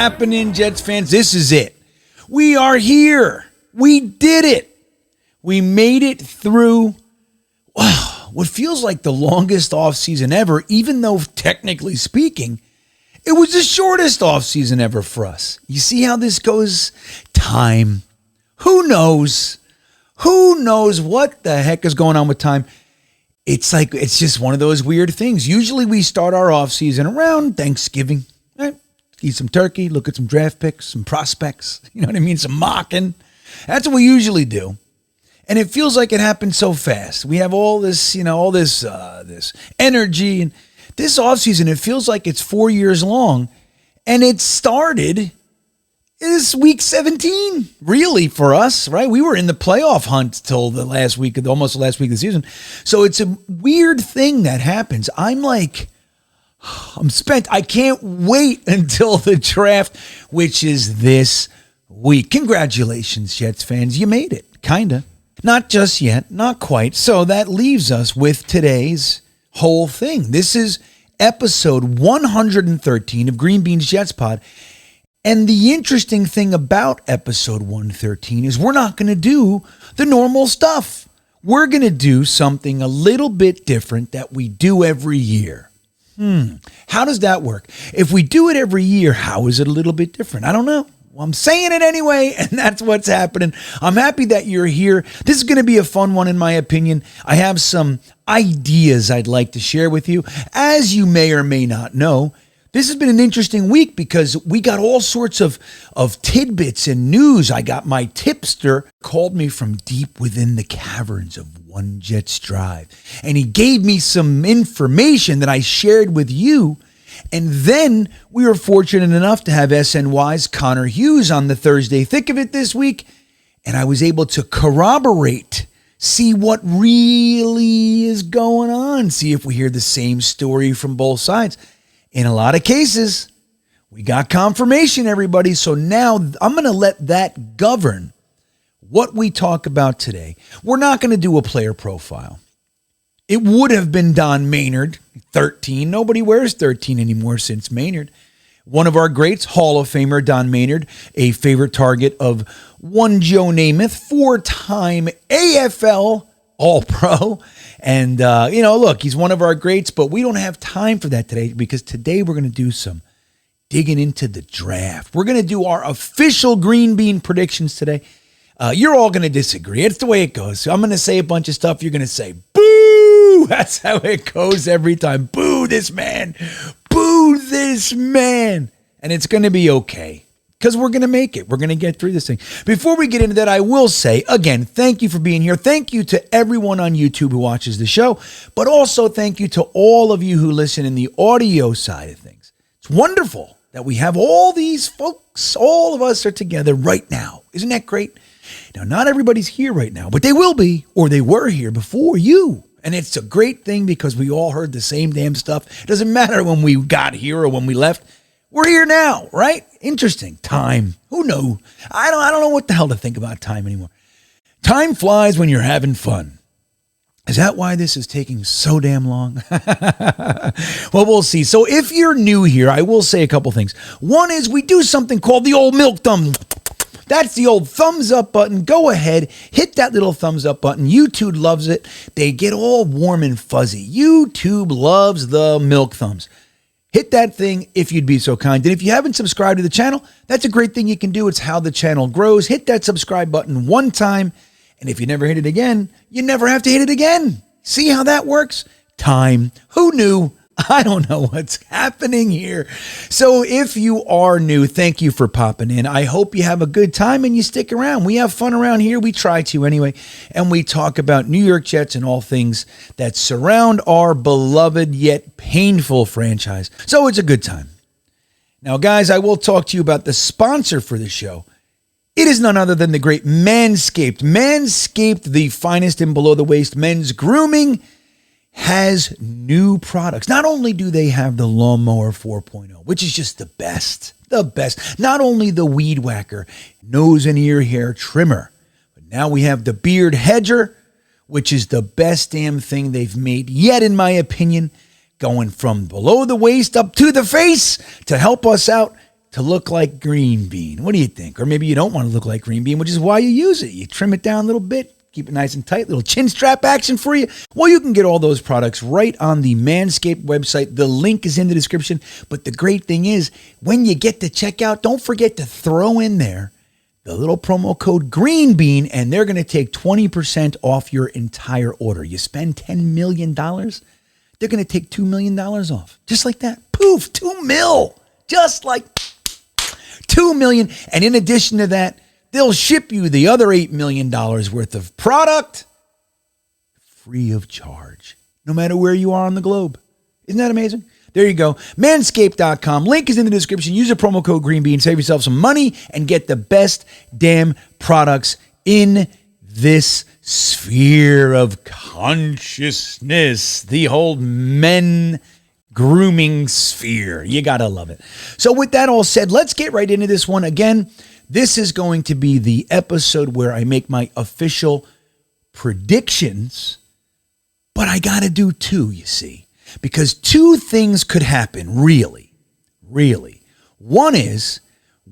happening, Jets fans? This is it. We are here. We did it. We made it through what feels like the longest offseason ever, even though technically speaking, it was the shortest offseason ever for us. You see how this goes? Time. Who knows? Who knows what the heck is going on with time? It's just one of those weird things. Usually we start our offseason around Thanksgiving. Right? Eat some turkey, look at some draft picks, some prospects. You know what I mean? Some mocking. That's what we usually do. And it feels like it happened so fast. We have all this, this energy. And this offseason, it feels like it's 4 years long. And it started this week 17, really, for us, right? We were in the playoff hunt till almost the last week of the season. So it's a weird thing that happens. I'm spent. I can't wait until the draft, which is this week. Congratulations, Jets fans. You made it, kind of. Not just yet, not quite. So that leaves us with today's whole thing. This is episode 113 of GreenBean's Jets Pod. And the interesting thing about episode 113 is we're not going to do the normal stuff. We're going to do something a little bit different that we do every year. How does that work? If we do it every year, how is it a little bit different? I don't know. Well, I'm saying it anyway, and that's what's happening. I'm happy that you're here. This is going to be a fun one, in my opinion. I have some ideas I'd like to share with you. As you may or may not know, this has been an interesting week because we got all sorts of tidbits and news. I got my tipster called me from deep within the caverns of One Jets Drive, and he gave me some information that I shared with you. And then we were fortunate enough to have SNY's Connor Hughes on the Thursday Thick of It this week, and I was able to corroborate, see what really is going on, see if we hear the same story from both sides. In a lot of cases, we got confirmation, everybody. So now I'm going to let that govern what we talk about today. We're not going to do a player profile. It would have been Don Maynard, 13. Nobody wears 13 anymore since Maynard. One of our greats, Hall of Famer Don Maynard, a favorite target of one Joe Namath, 4-time AFL All-Pro. And, look, he's one of our greats, but we don't have time for that today because today we're going to do some digging into the draft. We're going to do our official Green Bean predictions today. You're all going to disagree. It's the way it goes. So I'm going to say a bunch of stuff. You're going to say, boo! That's how it goes every time. Boo this man. Boo this man. And it's going to be okay. Because we're going to make it. We're going to get through this thing. Before we get into that, I will say, again, thank you for being here. Thank you to everyone on YouTube who watches the show. But also thank you to all of you who listen in the audio side of things. It's wonderful that we have all these folks. All of us are together right now. Isn't that great? Now, not everybody's here right now, but they will be, or they were here before you. And it's a great thing because we all heard the same damn stuff. It doesn't matter when we got here or when we left. We're here now, right? Interesting. Time. Who knew? I don't know what the hell to think about time anymore. Time flies when you're having fun. Is that why this is taking so damn long? Well, we'll see. So if you're new here, I will say a couple things. One is we do something called the old milk thumb. That's the old thumbs up button. Go ahead, hit that little thumbs up button. YouTube loves it. They get all warm and fuzzy. YouTube loves the milk thumbs. Hit that thing if you'd be so kind. And if you haven't subscribed to the channel, that's a great thing you can do. It's how the channel grows. Hit that subscribe button one time. And if you never hit it again, you never have to hit it again. See how that works? Time. Who knew? I don't know what's happening here. So if you are new, thank you for popping in. I hope you have a good time and you stick around. We have fun around here. We try to anyway. And we talk about New York Jets and all things that surround our beloved yet painful franchise. So it's a good time. Now, guys, I will talk to you about the sponsor for the show. It is none other than the great Manscaped. Manscaped, the finest in below-the-waist men's grooming, has new products. Not only do they have the Lawnmower 4.0, which is just the best. Not only the Weed Whacker, nose and ear hair trimmer, but now we have the Beard Hedger, which is the best damn thing they've made yet, in my opinion, going from below the waist up to the face to help us out. to look like Green Bean. What do you think? Or maybe you don't want to look like Green Bean, which is why you use it. You trim it down a little bit, keep it nice and tight, little chin strap action for you. Well, you can get all those products right on the Manscaped website. The link is in the description. But the great thing is, when you get to checkout, don't forget to throw in there the little promo code GreenBean, and they're going to take 20% off your entire order. You spend $10 million, they're going to take $2 million off. Just like that. Poof, $2 million. Just like $2 million. And in addition to that, they'll ship you the other $8 million worth of product free of charge, no matter where you are on the globe. Isn't that amazing? There you go. Manscaped.com. Link is in the description. Use a promo code GreenBean. Save yourself some money and get the best damn products in this sphere of consciousness. The whole men grooming sphere. You got to love it. So with that all said, let's get right into this one. Again, this is going to be the episode where I make my official predictions, but I got to do two, you see. Because two things could happen, really. One is,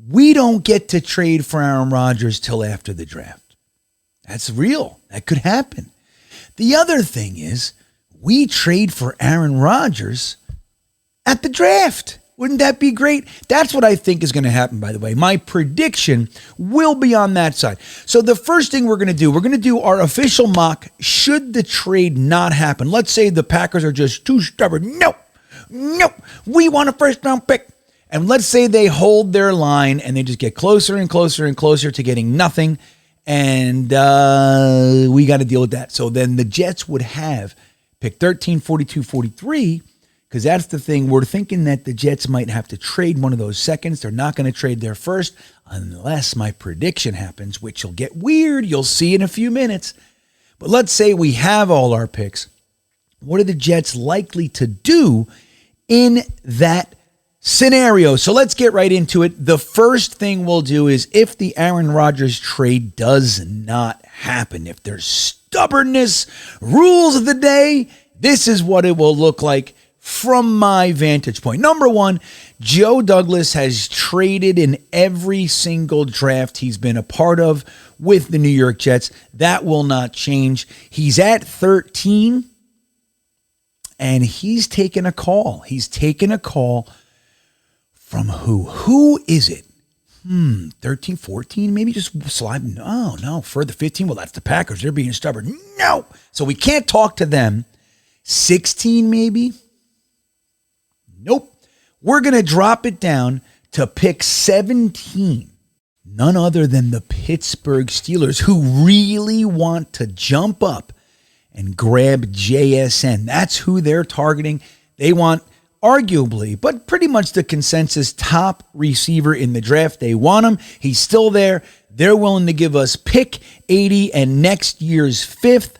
we don't get to trade for Aaron Rodgers till after the draft. That's real. That could happen. The other thing is, we trade for Aaron Rodgers at the draft. Wouldn't that be great? That's what I think is going to happen, by the way. My prediction will be on that side. So the first thing we're going to do our official mock should the trade not happen. Let's say the Packers are just too stubborn. Nope, we want a first round pick. And let's say they hold their line and they just get closer and closer and closer to getting nothing. And we got to deal with that. So then the Jets would have pick 13, 42, 43. Because that's the thing. We're thinking that the Jets might have to trade one of those seconds. They're not going to trade their first unless my prediction happens, which will get weird. You'll see in a few minutes. But let's say we have all our picks. What are the Jets likely to do in that scenario? So let's get right into it. The first thing we'll do is if the Aaron Rodgers trade does not happen, if there's stubbornness, rules of the day, this is what it will look like. From my vantage point. Number one, Joe Douglas has traded in every single draft he's been a part of with the New York Jets. That will not change. He's at 13, and he's taken a call. He's taken a call from who? Who is it? 13, 14, maybe just slide. No, further 15. Well, that's the Packers. They're being stubborn. No. So we can't talk to them. 16, maybe. Nope. We're going to drop it down to pick 17. None other than the Pittsburgh Steelers, who really want to jump up and grab JSN. That's who they're targeting. They want arguably, but pretty much the consensus top receiver in the draft. They want him. He's still there. They're willing to give us pick 80 and next year's 5th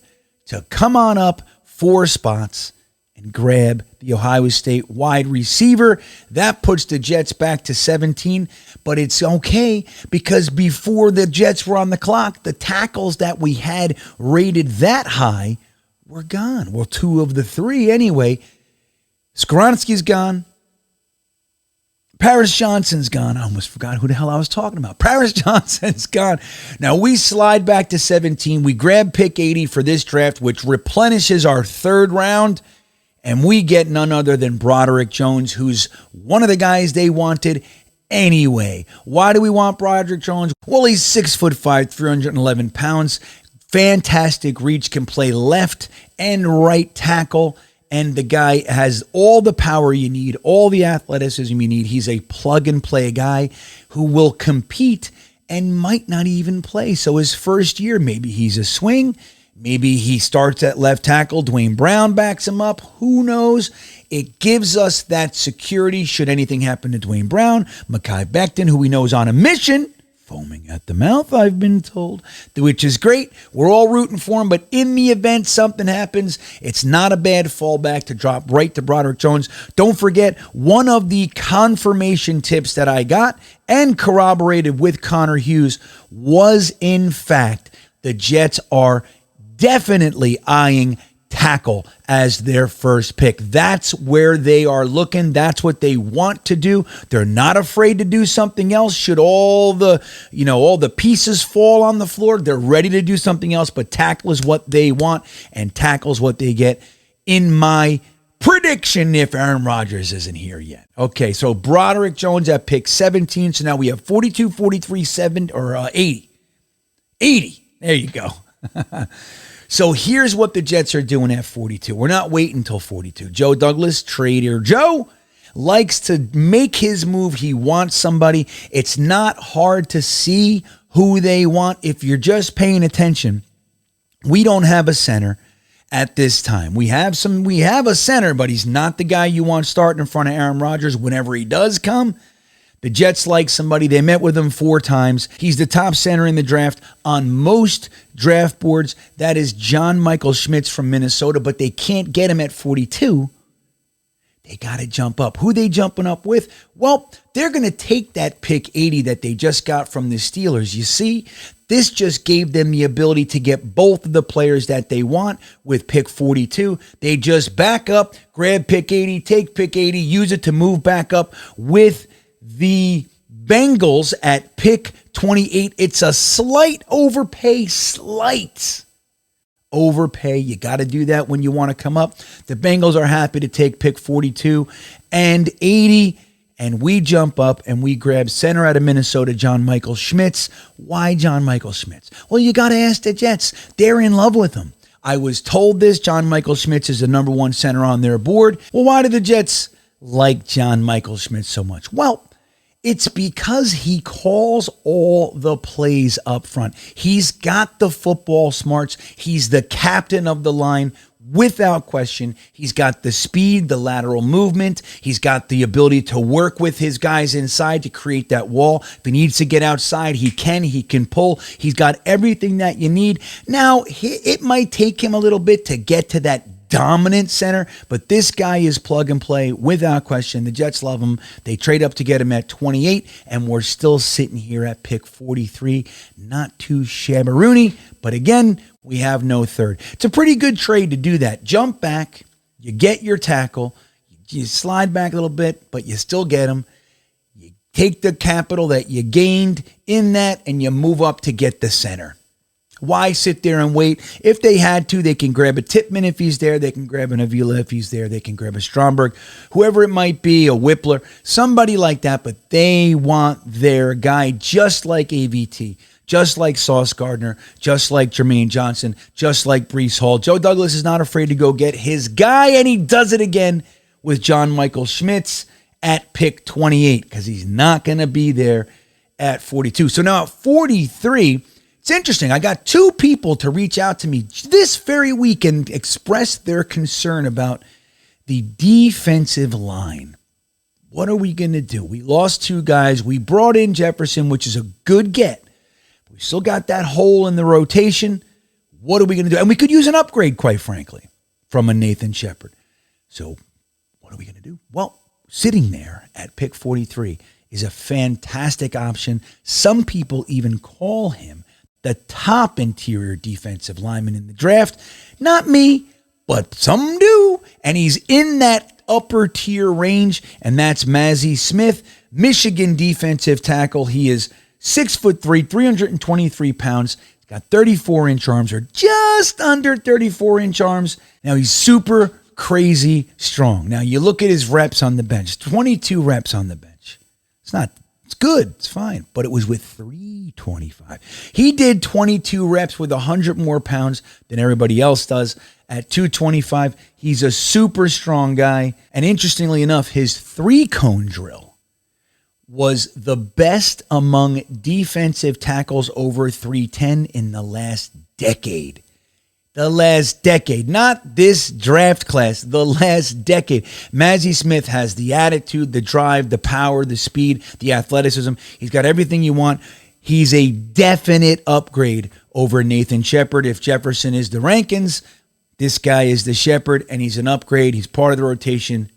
to come on up 4 spots and grab the Ohio State wide receiver. That puts the Jets back to 17, but it's okay because before the Jets were on the clock, the tackles that we had rated that high were gone. Well, 2 of the 3 anyway. Skoronski's gone. Paris Johnson's gone. I almost forgot who the hell I was talking about. Paris Johnson's gone. Now we slide back to 17. We grab pick 80 for this draft, which replenishes our 3rd round. And we get none other than Broderick Jones, who's one of the guys they wanted anyway. Why do we want Broderick Jones? Well, he's 6'5", 311 pounds. Fantastic reach, can play left and right tackle. And the guy has all the power you need, all the athleticism you need. He's a plug-and-play guy who will compete and might not even play. So his first year, maybe he's a swing. Maybe he starts at left tackle. Dwayne Brown backs him up. Who knows? It gives us that security should anything happen to Dwayne Brown. Mekhi Becton, who we know is on a mission, foaming at the mouth, I've been told, which is great. We're all rooting for him, but in the event something happens, it's not a bad fallback to drop right to Broderick Jones. Don't forget, one of the confirmation tips that I got and corroborated with Connor Hughes was, in fact, the Jets are definitely eyeing tackle as their first pick. That's where they are looking. That's what they want to do. They're not afraid to do something else. Should all the pieces fall on the floor, they're ready to do something else, but tackle is what they want, and tackle is what they get in my prediction if Aaron Rodgers isn't here yet. Okay, so Broderick Jones at pick 17. So now we have 42, 43, 80. 80. There you go. So here's what the Jets are doing at 42. We're not waiting until 42. Joe Douglas, Trader Joe, likes to make his move. He wants somebody. It's not hard to see who they want if you're just paying attention. We don't have a center at this time. We have a center, but he's not the guy you want starting in front of Aaron Rodgers whenever he does come. The Jets like somebody. They met with him 4 times. He's the top center in the draft on most draft boards. That is John Michael Schmitz from Minnesota, but they can't get him at 42. They got to jump up. Who they jumping up with? Well, they're going to take that pick 80 that they just got from the Steelers. You see, this just gave them the ability to get both of the players that they want with pick 42. They just back up, grab pick 80, take pick 80, use it to move back up with the Bengals at pick 28. It's a slight overpay, You got to do that when you want to come up. The Bengals are happy to take pick 42 and 80, and we jump up and we grab center out of Minnesota, John Michael Schmitz. Why John Michael Schmitz? Well, you got to ask the Jets. They're in love with him. I was told this. John Michael Schmitz is the number 1 center on their board. Well, why do the Jets like John Michael Schmitz so much? Well, it's because he calls all the plays up front. He's got the football smarts. He's the captain of the line without question. He's got the speed, the lateral movement. He's got the ability to work with his guys inside to create that wall. If he needs to get outside, he can pull. He's got everything that you need. Now, it might take him a little bit to get to that dominant center, but this guy is plug and play without question. The Jets love him. They trade up to get him at 28, and we're still sitting here at pick 43. Not too shabby, but again, we have no third. It's a pretty good trade to do that. Jump back, you get your tackle, you slide back a little bit, but you still get him. You take the capital that you gained in that, and you move up to get the center. Why sit there and wait? If they had to, they can grab a Tippmann if he's there. They can grab an Avila if he's there. They can grab a Stromberg, whoever it might be, a Whippler, somebody like that. But they want their guy just like AVT, just like Sauce Gardner, just like Jermaine Johnson, just like Breece Hall. Joe Douglas is not afraid to go get his guy, and he does it again with John Michael Schmitz at pick 28 because he's not going to be there at 42. So now at 43, it's interesting. I got 2 people to reach out to me this very week and express their concern about the defensive line. What are we going to do? We lost 2 guys. We brought in Jefferson, which is a good get. We still got that hole in the rotation. What are we going to do? And we could use an upgrade, quite frankly, from a Nathan Shepard. So what are we going to do? Well, sitting there at pick 43 is a fantastic option. Some people even call him the top interior defensive lineman in the draft. Not me, but some do. And he's in that upper tier range, and that's Mazi Smith, Michigan defensive tackle. He is 6'3", 323 pounds. He's got 34-inch arms, or just under 34-inch arms. Now, he's super crazy strong. Now, you look at his reps on the bench, 22 reps on the bench. It's good. It's fine. But it was with 325. He did 22 reps with 100 more pounds than everybody else does at 225. He's a super strong guy. And interestingly enough, his 3-cone drill was the best among defensive tackles over 310 in the last decade. The last decade, not this draft class, the last decade. Mazi Smith has the attitude, the drive, the power, the speed, the athleticism. He's got everything you want. He's a definite upgrade over Nathan Shepard. If Jefferson is the Rankins, this guy is the Shepard, and he's an upgrade. He's part of the rotation.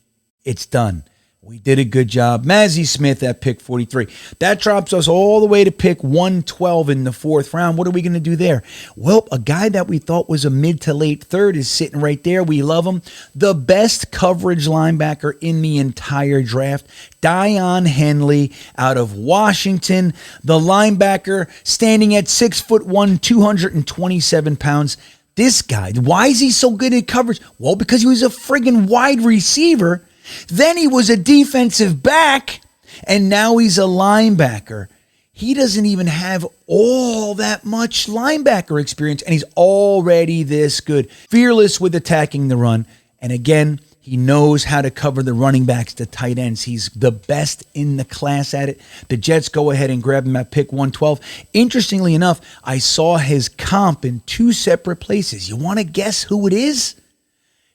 It's done. We did a good job. Mazzie Smith at pick 43. That drops us all the way to pick 112 in the fourth round. What are we going to do there? Well, a guy that we thought was a mid to late third is sitting right there. We love him. The best coverage linebacker in the entire draft, Dion Henley out of Washington. The linebacker standing at 6'1", 227 pounds. This guy, why is he so good at coverage? Well, because he was a friggin' wide receiver. Then he was a defensive back, and now he's a linebacker. He doesn't even have all that much linebacker experience, and he's already this good. Fearless with attacking the run. And again, he knows how to cover the running backs, the tight ends. He's the best in the class at it. The Jets go ahead and grab him at pick 112. Interestingly enough, I saw his comp in two separate places. You want to guess who it is?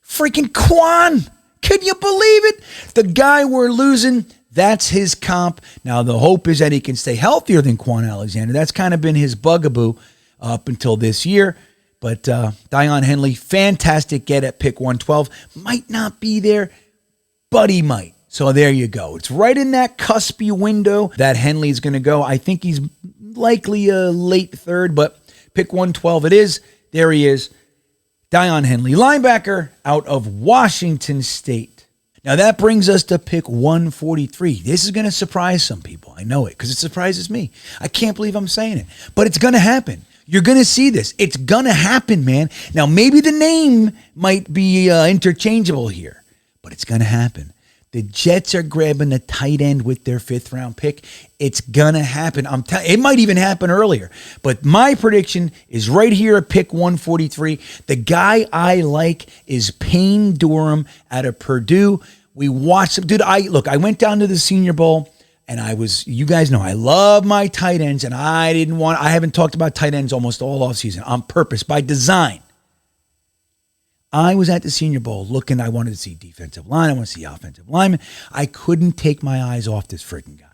Freaking Quan! Can you believe it? The guy we're losing, that's his comp. Now, the hope is that he can stay healthier than Quan Alexander. That's kind of been his bugaboo up until this year. But Dion Henley, fantastic get at pick 112. Might not be there, but he might. So there you go. It's right in that cuspy window that Henley's going to go. I think he's likely a late third, but pick 112 it is. There he is. Dion Henley, linebacker out of Washington State. Now that brings us to pick 143. This is going to surprise some people. I know it because it surprises me. I can't believe I'm saying it, but it's going to happen. You're going to see this. It's going to happen, man. Now maybe the name might be interchangeable here, but it's going to happen. The Jets are grabbing the tight end with their fifth round pick. It's going to happen. It might even happen earlier. But my prediction is right here at pick 143. The guy I like is Payne Durham out of Purdue. We watched him. Dude, I went down to the Senior Bowl, and you guys know, I love my tight ends, and I haven't talked about tight ends almost all offseason on purpose, by design. I was at the Senior Bowl looking, I wanted to see defensive line, I want to see offensive linemen. I couldn't take my eyes off this freaking guy.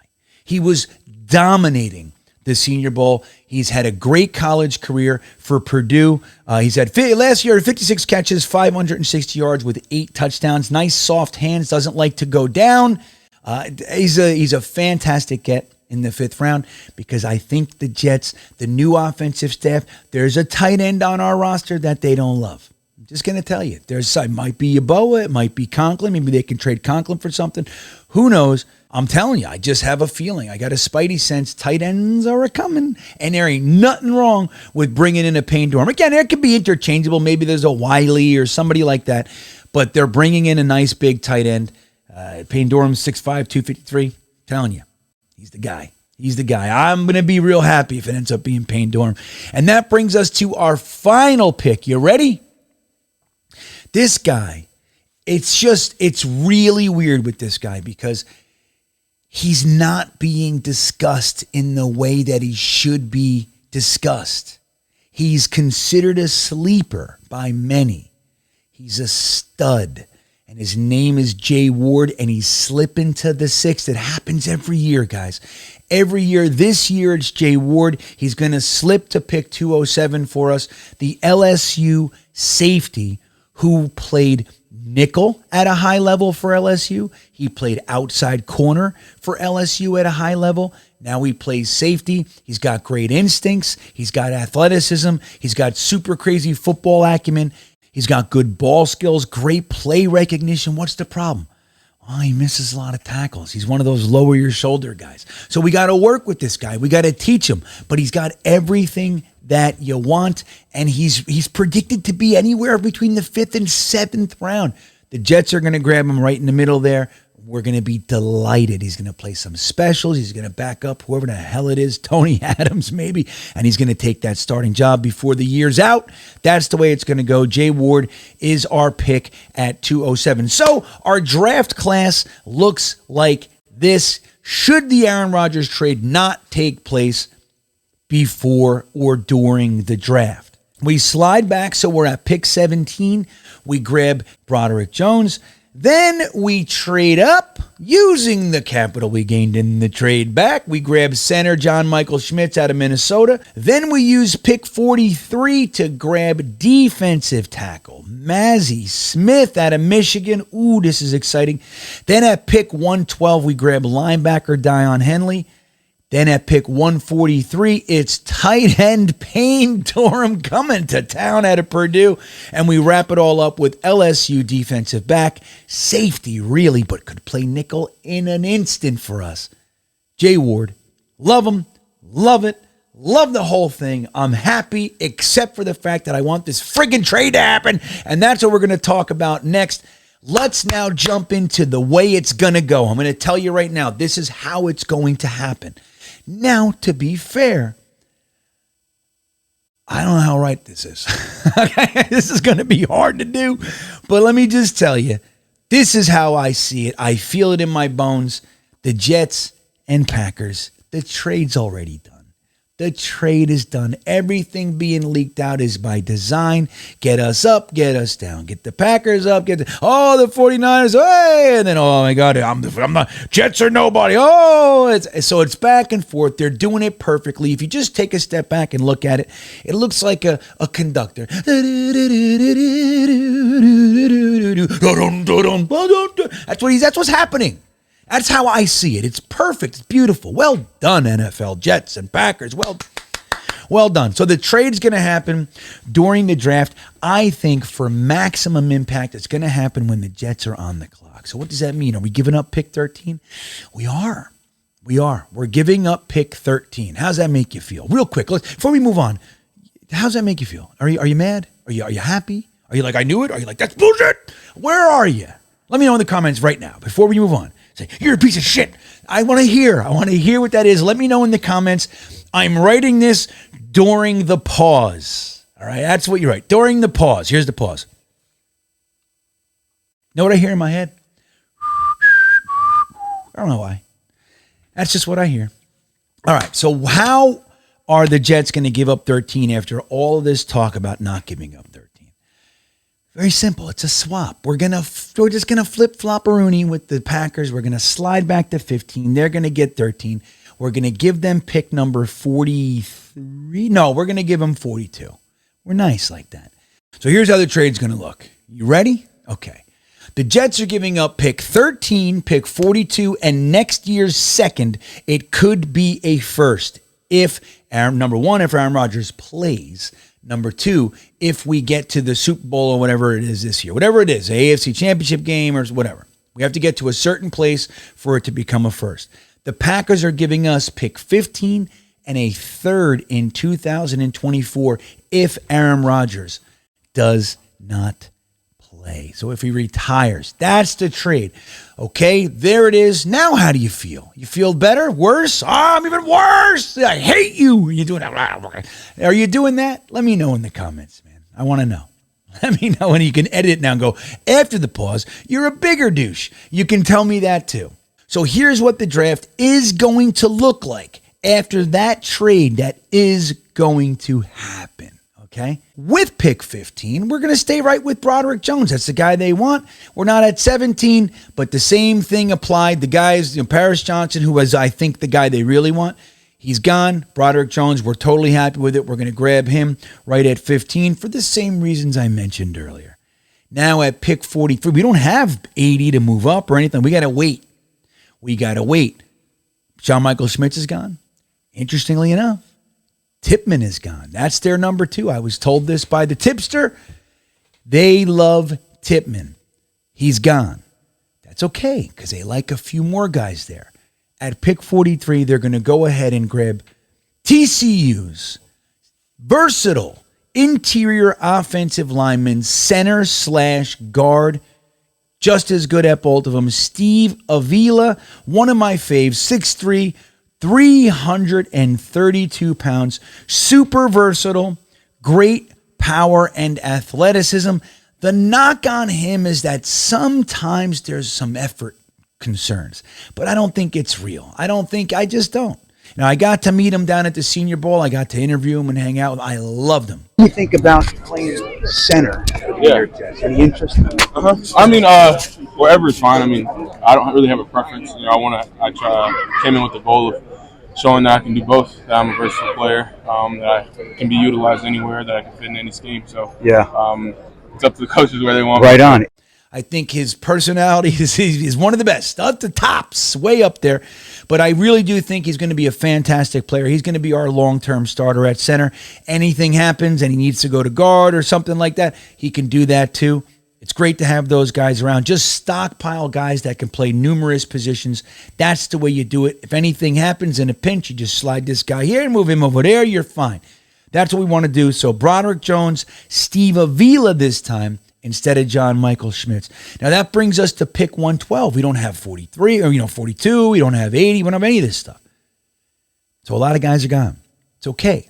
He was dominating the Senior Bowl. He's had a great college career for Purdue. He's had last year 56 catches, 560 yards with 8 touchdowns. Nice soft hands, doesn't like to go down. He's a fantastic get in the fifth round because I think the Jets, the new offensive staff, there's a tight end on our roster that they don't love. Just going to tell you, it might be Yeboah, it might be Conklin. Maybe they can trade Conklin for something. Who knows? I'm telling you, I just have a feeling. I got a spidey sense. Tight ends are a-coming, and there ain't nothing wrong with bringing in a Payne Durham. Again, it could be interchangeable. Maybe there's a Wiley or somebody like that, but they're bringing in a nice big tight end. Payne Durham's 6'5", 253. Telling you, he's the guy. He's the guy. I'm going to be real happy if it ends up being Payne Durham. And that brings us to our final pick. You ready? This guy, it's really weird with this guy because he's not being discussed in the way that he should be discussed. He's considered a sleeper by many. He's a stud, and his name is Jay Ward, and he's slipping to the sixth. It happens every year, guys. Every year. This year, it's Jay Ward. He's going to slip to pick 207 for us. The LSU safety who played nickel at a high level for LSU. He played outside corner for LSU at a high level. Now he plays safety. He's got great instincts. He's got athleticism. He's got super crazy football acumen. He's got good ball skills, great play recognition. What's the problem? Oh, he misses a lot of tackles. He's one of those lower your shoulder guys. So we got to work with this guy. We got to teach him. But he's got everything that you want, and he's predicted to be anywhere between the 5th and 7th round. The Jets are going to grab him right in the middle there. We're going to be delighted. He's going to play some specials. He's going to back up whoever the hell it is, Tony Adams maybe, and he's going to take that starting job before the year's out. That's the way it's going to go. Jay Ward is our pick at 207. So our draft class looks like this. Should the Aaron Rodgers trade not take place before or during the draft? We slide back, so we're at pick 17. We grab Broderick Jones. Then we trade up using the capital we gained in the trade back. We grab center John Michael Schmitz out of Minnesota. Then we use pick 43 to grab defensive tackle Mazzie Smith out of Michigan. Ooh, this is exciting. Then at pick 112, we grab linebacker Dion Henley. Then at pick 143, it's tight end Payne Durham coming to town out of Purdue. And we wrap it all up with LSU defensive back. Safety, really, but could play nickel in an instant for us. Jay Ward. Love him. Love it. Love the whole thing. I'm happy, except for the fact that I want this friggin' trade to happen. And that's what we're going to talk about next. Let's now jump into the way it's going to go. I'm going to tell you right now, this is how it's going to happen. Now, to be fair, I don't know how right this is. Okay? This is going to be hard to do, but let me just tell you, this is how I see it. I feel it in my bones. The Jets and Packers, the trade's already done. The trade is done. Everything being leaked out is by design. Get us up, get us down. Get the Packers up, the 49ers, hey! And then, oh my God, I'm the Jets are nobody. Oh, it's back and forth. They're doing it perfectly. If you just take a step back and look at it, it looks like a conductor. That's what's happening. That's how I see it. It's perfect. It's beautiful. Well done, NFL, Jets, and Packers. Well done. So the trade's going to happen during the draft. I think for maximum impact, it's going to happen when the Jets are on the clock. So what does that mean? Are we giving up pick 13? We are. We're giving up pick 13. How's that make you feel? Real quick, before we move on, how's that make you feel? Are you mad? Are you happy? Are you like, I knew it? Are you like, that's bullshit? Where are you? Let me know in the comments right now before we move on. Say, you're a piece of shit. I want to hear what that is. Let me know in the comments. I'm writing this during the pause. All right, that's what you write. During the pause. Here's the pause. Know what I hear in my head? I don't know why. That's just what I hear. All right, so how are the Jets going to give up 13 after all of this talk about not giving up 13? Very simple. It's a swap. We're just gonna flip-flop-a-rooney with the Packers. We're gonna slide back to 15. They're gonna get 13. We're gonna give them pick number 43. No, we're gonna give them 42. We're nice like that. So here's how the trade's gonna look. You ready? Okay. The Jets are giving up pick 13, pick 42, and next year's second. It could be a first if number one, if Aaron Rodgers plays. Number two, if we get to the Super Bowl or whatever it is this year, whatever it is, the AFC Championship game or whatever, we have to get to a certain place for it to become a first. The Packers are giving us pick 15 and a third in 2024 if Aaron Rodgers does not play. So if he retires, that's the trade. Okay, there it is. Now how do you feel? You feel better? Worse? I'm even worse. I hate you. Are you doing that? Are you doing that? Let me know in the comments, man. I want to know. Let me know, and you can edit it now and go, after the pause, you're a bigger douche. You can tell me that too. So here's what the draft is going to look like after that trade that is going to happen. Okay. With pick 15, we're going to stay right with Broderick Jones. That's the guy they want. We're not at 17, but the same thing applied. The guys, Paris Johnson, who was, I think, the guy they really want, he's gone. Broderick Jones, we're totally happy with it. We're going to grab him right at 15 for the same reasons I mentioned earlier. Now at pick 43, we don't have 80 to move up or anything. We got to wait. John Michael Schmitz is gone. Interestingly enough, Tippmann is gone. That's their number 2. I was told this by the tipster. They love Tippmann. He's gone. That's okay because they like a few more guys there. At pick 43, they're going to go ahead and grab TCU's versatile interior offensive lineman, center/guard, just as good at both of them. Steve Avila, one of my faves, 6'3", 332 pounds, super versatile, great power and athleticism. The knock on him is that sometimes there's some effort concerns, but I don't think it's real. I just don't. Now, I got to meet him down at the Senior Bowl. I got to interview him and hang out with him. I loved him. What do you think about playing center? Yeah. Any interest? I mean, wherever is fine. I mean, I don't really have a preference. Came in with the goal of showing that I can do both. That I'm a versatile player. That I can be utilized anywhere. That I can fit in any scheme. So it's up to the coaches where they want. Right on. I think his personality is one of the best, at the tops, way up there. But I really do think he's going to be a fantastic player. He's going to be our long-term starter at center. Anything happens and he needs to go to guard or something like that, he can do that too. It's great to have those guys around. Just stockpile guys that can play numerous positions. That's the way you do it. If anything happens in a pinch, you just slide this guy here and move him over there. You're fine. That's what we want to do. So Broderick Jones, Steve Avila this time, instead of John Michael Schmitz. Now that brings us to pick 112. We don't have 43 or 42. We don't have 80. We don't have any of this stuff. So a lot of guys are gone. It's okay.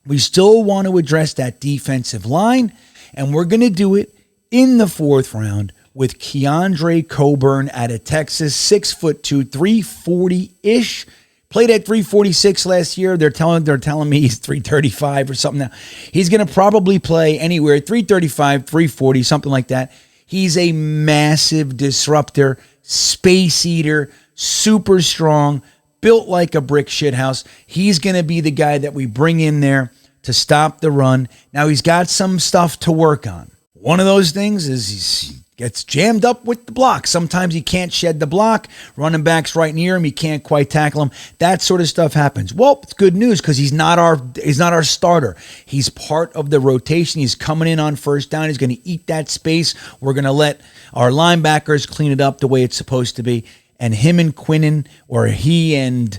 We still want to address that defensive line, and we're going to do it in the fourth round with Keandre Coburn out of Texas, 6'2", 340-ish. Played at 346 last year. They're telling me he's 335 or something now. He's going to probably play anywhere 335, 340, something like that. He's a massive disruptor, space eater, super strong, built like a brick shithouse. He's going to be the guy that we bring in there to stop the run. Now he's got some stuff to work on. One of those things is he gets jammed up with the block. Sometimes he can't shed the block. Running back's right near him. He can't quite tackle him. That sort of stuff happens. Well, it's good news because he's not our starter. He's part of the rotation. He's coming in on first down. He's going to eat that space. We're going to let our linebackers clean it up the way it's supposed to be. And him and Quinnen, or he and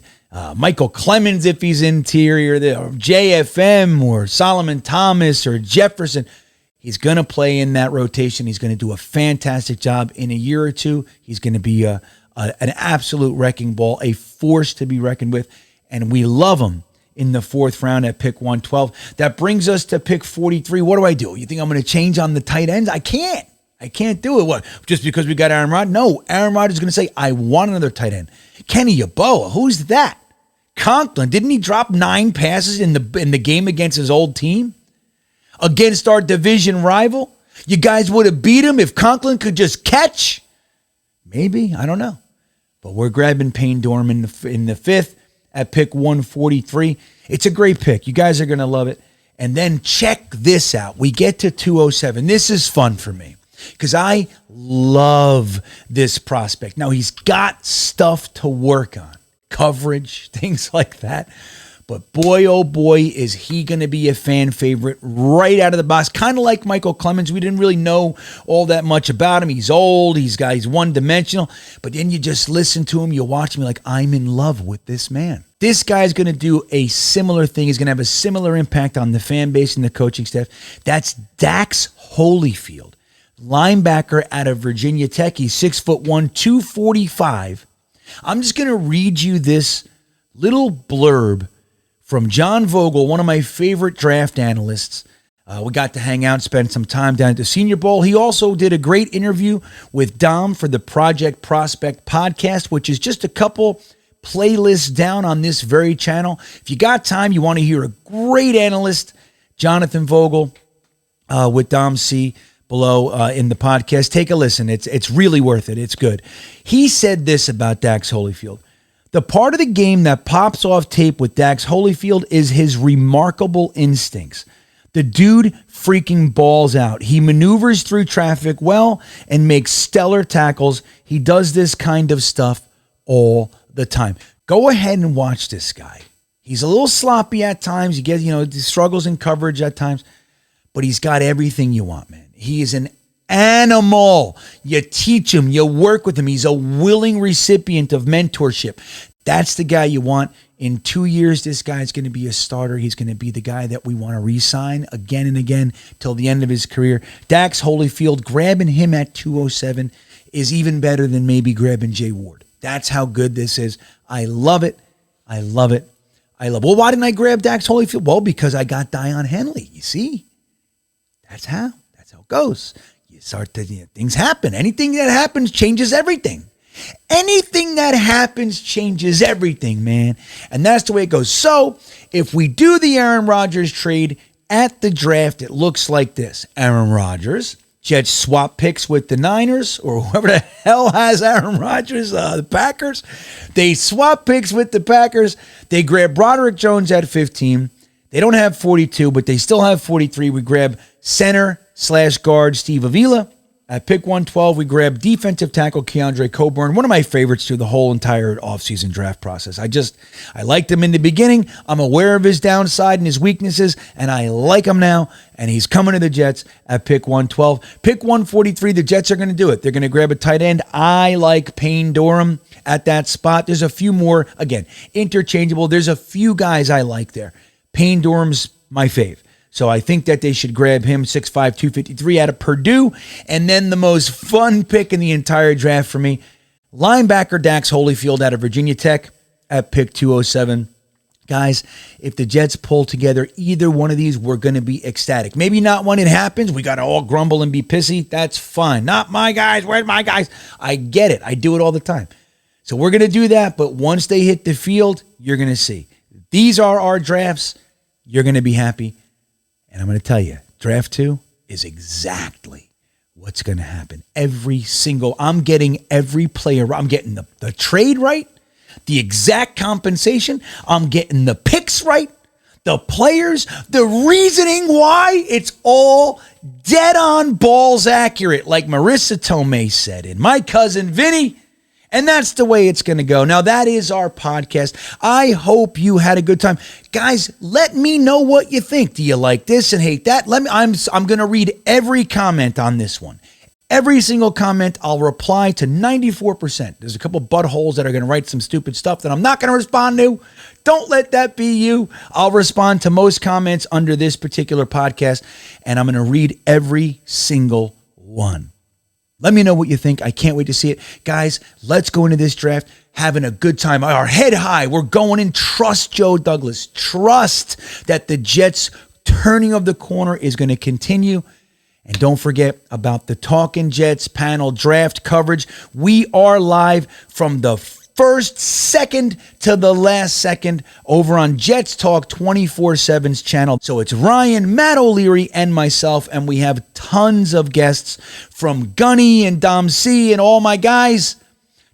Michael Clemens if he's interior, or JFM or Solomon Thomas or Jefferson, he's going to play in that rotation. He's going to do a fantastic job. In a year or two, he's going to be an absolute wrecking ball, a force to be reckoned with, and we love him in the fourth round at pick 112. That brings us to pick 43. What do? You think I'm going to change on the tight ends? I can't do it. What? Just because we got Aaron Rodgers? No, Aaron Rodgers is going to say, I want another tight end. Kenny Yeboah, who's that? Conklin, didn't he drop 9 passes in the game against his old team? Against our division rival? You guys would have beat him if Conklin could just catch? Maybe, I don't know. But we're grabbing Payne Dorm in the fifth at pick 143. It's a great pick. You guys are going to love it. And then check this out. We get to 207. This is fun for me because I love this prospect. Now, he's got stuff to work on. Coverage, things like that. But boy, oh boy, is he going to be a fan favorite right out of the box. Kind of like Michael Clemens. We didn't really know all that much about him. He's old. He's one-dimensional. But then you just listen to him. You watch him like, I'm in love with this man. This guy's going to do a similar thing. He's going to have a similar impact on the fan base and the coaching staff. That's Dax Holyfield, linebacker out of Virginia Tech. He's 6'1", 245. I'm just going to read you this little blurb from John Vogel, one of my favorite draft analysts. We got to hang out and spend some time down at the Senior Bowl. He also did a great interview with Dom for the Project Prospect podcast, which is just a couple playlists down on this very channel. If you got time, you want to hear a great analyst, Jonathan Vogel, with Dom C. below in the podcast, take a listen. It's really worth it. It's good. He said this about Dax Holyfield. The part of the game that pops off tape with Dax Holyfield is his remarkable instincts. The dude freaking balls out. He maneuvers through traffic well and makes stellar tackles. He does this kind of stuff all the time. Go ahead and watch this guy. He's a little sloppy at times. You get, struggles in coverage at times, but he's got everything you want, man. He is an animal. You teach him, you work with him. He's a willing recipient of mentorship. That's the guy you want. In 2 years, this guy's going to be a starter. He's going to be the guy that we want to re-sign again and again till the end of his career. Dax Holyfield, grabbing him at 207 is even better than maybe grabbing Jay Ward. That's how good this is. I love it. I love it. I love it. Well, why didn't I grab Dax Holyfield? Well, because I got Dion Henley. You see? That's how it goes. You start to, things happen. Anything that happens changes everything. Anything that happens changes everything, man. And that's the way it goes. So if we do the Aaron Rodgers trade at the draft, it looks like this. Aaron Rodgers, Jets swap picks with the Niners, or whoever the hell has Aaron Rodgers, the Packers. They swap picks with the Packers. They grab Broderick Jones at 15. They don't have 42, but they still have 43. We grab center/guard Steve Avila. At pick 112, we grab defensive tackle Keandre Coburn, one of my favorites through the whole entire offseason draft process. I liked him in the beginning. I'm aware of his downside and his weaknesses, and I like him now, and he's coming to the Jets at pick 112. Pick 143, the Jets are going to do it. They're going to grab a tight end. I like Payne Durham at that spot. There's a few more, again, interchangeable. There's a few guys I like there. Payne Durham's my fave. So I think that they should grab him, 6'5", 253 out of Purdue. And then the most fun pick in the entire draft for me, linebacker Dax Holyfield out of Virginia Tech at pick 207. Guys, if the Jets pull together either one of these, we're going to be ecstatic. Maybe not when it happens. We got to all grumble and be pissy. That's fine. Not my guys. Where's my guys? I get it. I do it all the time. So we're going to do that. But once they hit the field, you're going to see. These are our drafts. You're going to be happy. And I'm going to tell you, draft 2 is exactly what's going to happen. I'm getting every player. I'm getting the trade right, the exact compensation. I'm getting the picks right, the players, the reasoning why. It's all dead on balls accurate, like Marissa Tomei said, and my cousin Vinny. And that's the way it's going to go. Now, that is our podcast. I hope you had a good time. Guys, let me know what you think. Do you like this and hate that? I'm going to read every comment on this one. Every single comment, I'll reply to 94%. There's a couple buttholes that are going to write some stupid stuff that I'm not going to respond to. Don't let that be you. I'll respond to most comments under this particular podcast, and I'm going to read every single one. Let me know what you think. I can't wait to see it. Guys, let's go into this draft having a good time. Our head high. We're going in. Trust Joe Douglas. Trust that the Jets turning of the corner is going to continue. And don't forget about the Talkin' Jets panel draft coverage. We are live from the first second to the last second over on Jets Talk 24/7's channel. So it's Ryan, Matt O'Leary, and myself, and we have tons of guests from Gunny and Dom C and all my guys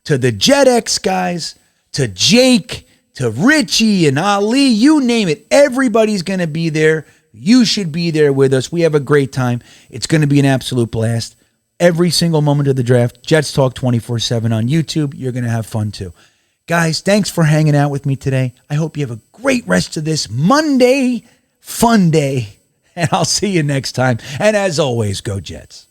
to the JetX guys to Jake to Richie and Ali. You name it. Everybody's going to be there. You should be there with us. We have a great time. It's going to be an absolute blast. Every single moment of the draft, Jets Talk 24/7 on YouTube. You're going to have fun too. Guys, thanks for hanging out with me today. I hope you have a great rest of this Monday fun day. And I'll see you next time. And as always, go Jets.